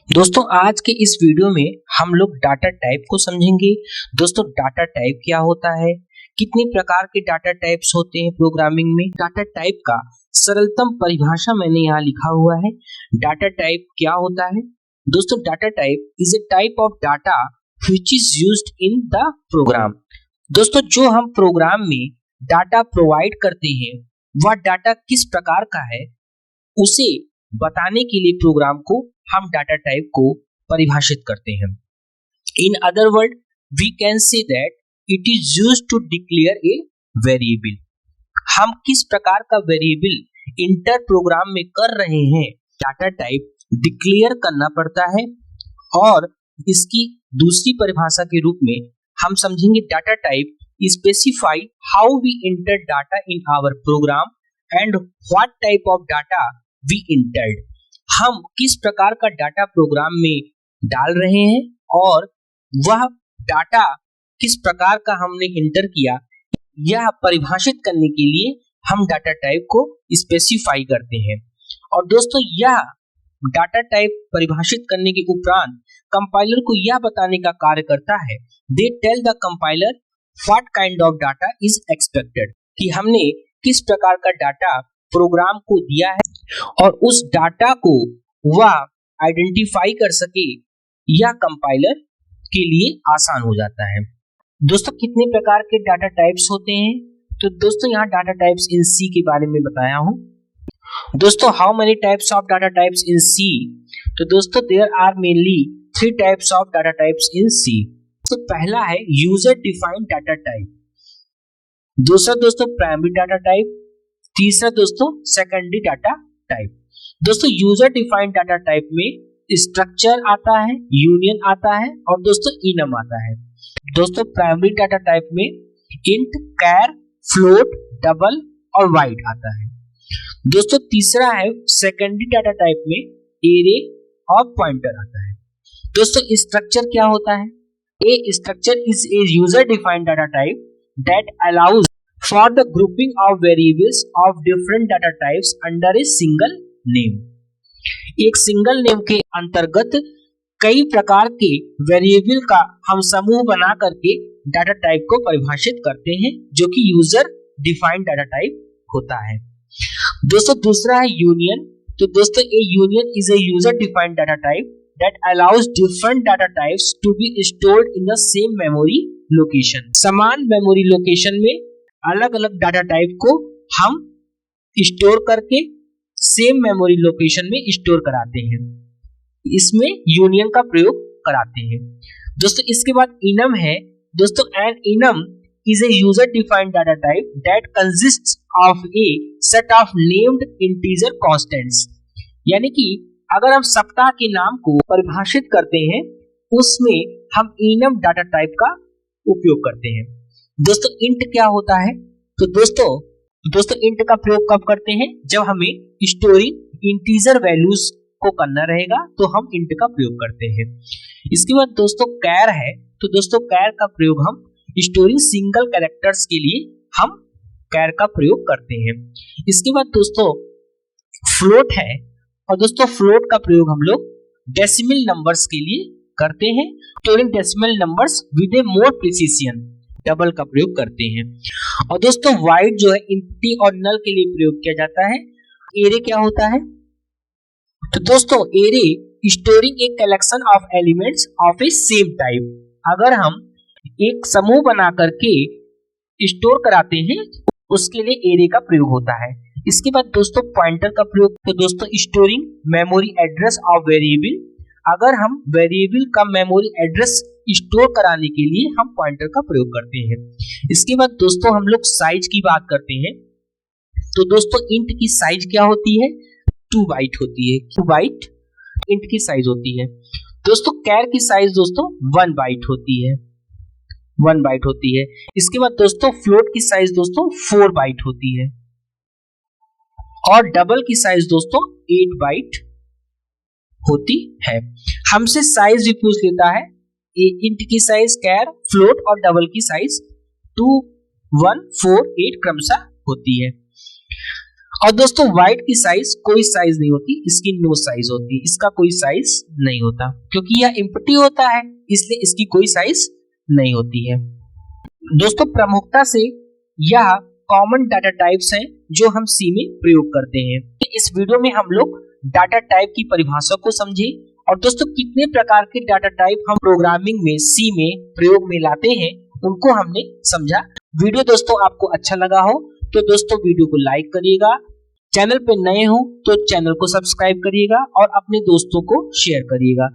दोस्तों आज के इस वीडियो में हम लोग डाटा टाइप को समझेंगे। दोस्तों डाटा टाइप क्या होता है, कितने प्रकार के डाटा टाइप्स होते हैं प्रोग्रामिंग में। डाटा टाइप का सरलतम परिभाषा मैंने यहाँ लिखा हुआ है। डाटा टाइप क्या होता है? दोस्तों data type is a type of data which is used in the program. दोस्तों जो हम प्रोग्राम में डाटा प्रोवाइड करते हैं वह डाटा किस प्रकार का है उसे बताने के लिए प्रोग्राम को हम डाटा टाइप को परिभाषित करते हैं। In other word we can say that it is used to declare a variable. हम किस प्रकार का वेरिएबल इंटर प्रोग्राम में कर रहे हैं डाटा टाइप डिक्लेयर करना पड़ता है। और इसकी दूसरी परिभाषा के रूप में हम समझेंगे data type specify how we enter data in our program and what type of data we entered. हम किस प्रकार का डाटा प्रोग्राम में डाल रहे हैं और वह डाटा किस प्रकार का हमने इंटर किया, यह परिभाषित करने के लिए हम डाटा टाइप को स्पेसिफाई करते हैं। और दोस्तों यह डाटा टाइप परिभाषित करने के उपरांत कंपाइलर को यह बताने का कार्य करता है, they tell the compiler what kind of data is expected, कि हमने किस प्रकार का डाटा प्रोग्राम को दिया है और उस डाटा को वह आइडेंटिफाई कर सके, यह कंपाइलर के लिए आसान हो जाता है। दोस्तों कितने प्रकार के डाटा टाइप्स होते हैं? तो दोस्तों यहाँ डाटा टाइप्स इन सी के बारे में बताया हूँ। दोस्तों how many types of data types in C? तो दोस्तों there are mainly 3 types of data types in C. तो पहला है यूजर डिफाइंड डाटा टाइप, दूसरा दोस्तों प्राइमरी डाटा टाइप, तीसरा दोस्तों सेकेंडरी डाटा टाइप। दोस्तों यूजर डिफाइंड डाटा टाइप में स्ट्रक्चर आता है, यूनियन आता है और दोस्तों इनम आता है। दोस्तों प्राइमरी डाटा टाइप में इंट, कैर, फ्लोट, डबल और वाइड आता है। दोस्तों तीसरा है सेकेंडरी डाटा टाइप में एरे और पॉइंटर आता है। दोस्तों स्ट्रक्चर क्या होता है? A structure is a user defined data type that allows for the grouping of variables of different data types under a single name। एक सिंगल नेम के अंतर्गत कई प्रकार के वेरिएबल का हम समूह बना करके डाटा टाइप को परिभाषित करते हैं, जो कि यूजर डिफाइंड डाटा टाइप होता है। दोस्तों दूसरा है यूनियन। तो दोस्तों A union is a user defined data type that allows different data types to be stored in the same memory location। समान मेमोरी लोकेशन में अलग अलग डाटा टाइप को हम स्टोर करके सेम मेमोरी लोकेशन में स्टोर कराते हैं, इसमें यूनियन का प्रयोग कराते हैं। दोस्तों इसके बाद इनम है। दोस्तों an enum is a user defined data type that consists of a set of named integer constants. यानी कि अगर हम सप्ताह के नाम को परिभाषित करते हैं उसमें हम इनम डाटा टाइप का उपयोग करते हैं। दोस्तों इंट क्या होता है? तो दोस्तों इंट का प्रयोग कब करते हैं? जब हमें स्टोरिंग इंटीजर वैल्यूज को करना रहेगा तो हम इंट का प्रयोग करते हैं। इसके बाद दोस्तों कैर है। तो दोस्तों कैर का प्रयोग हम स्टोरिंग सिंगल कैरेक्टर्स के लिए हम कैर का प्रयोग करते हैं। इसके बाद दोस्तों फ्लोट है और दोस्तों फ्लोट का प्रयोग हम लोग डेसिमल नंबर्स के लिए करते हैं। Storing decimal numbers with A more precision, double का प्रयोग करते हैं। और दोस्तों वाइड जो है एम्प्टी और नल के लिए प्रयोग किया जाता है। एरे क्या होता है? तो दोस्तों array storing a collection of elements of A same type. अगर हम एक समूह बना करके स्टोर कराते हैं उसके लिए एरे का प्रयोग होता है। इसके बाद दोस्तों पॉइंटर का प्रयोग। तो दोस्तों storing memory address of variable. अगर हम वेरिएबल का मेमोरी एड्रेस स्टोर कराने के लिए हम पॉइंटर का प्रयोग करते हैं। इसके बाद दोस्तों हम लोग साइज की बात करते हैं। तो दोस्तों इंट की साइज क्या होती है? 2 बाइट होती है। 2 बाइट इंट की साइज होती है। दोस्तों कैर की साइज दोस्तों 1 बाइट होती है। 1 बाइट होती है। इसके बाद दोस्तों फ्लोट की साइज दोस्तों 4 बाइट होती है और डबल की साइज दोस्तों 8 बाइट होती है। हमसे साइज भी पूछ लेता है। इंट की साइज कैर, फ्लोट और डबल की साइज 2, 1, 4, 8 क्रमशः होती है। और दोस्तों वाइड की साइज कोई साइज नहीं होती, इसकी नो साइज होती है, इसका कोई साइज नहीं होता क्योंकि यह एम्प्टी होता है, इसलिए इसकी कोई साइज नहीं होती है। दोस्तों प्रमुखता से यह कॉमन डाटा टाइप्स हैं जो हम सी में प्रयोग करते हैं। इस वीडियो में हम लोग डाटा टाइप की परिभाषा को समझे और दोस्तों कितने प्रकार के डाटा टाइप हम प्रोग्रामिंग में सी में प्रयोग में लाते हैं उनको हमने समझा। वीडियो दोस्तों आपको अच्छा लगा हो तो दोस्तों वीडियो को लाइक करिएगा, चैनल पे नए हो तो चैनल को सब्सक्राइब करिएगा और अपने दोस्तों को शेयर करिएगा।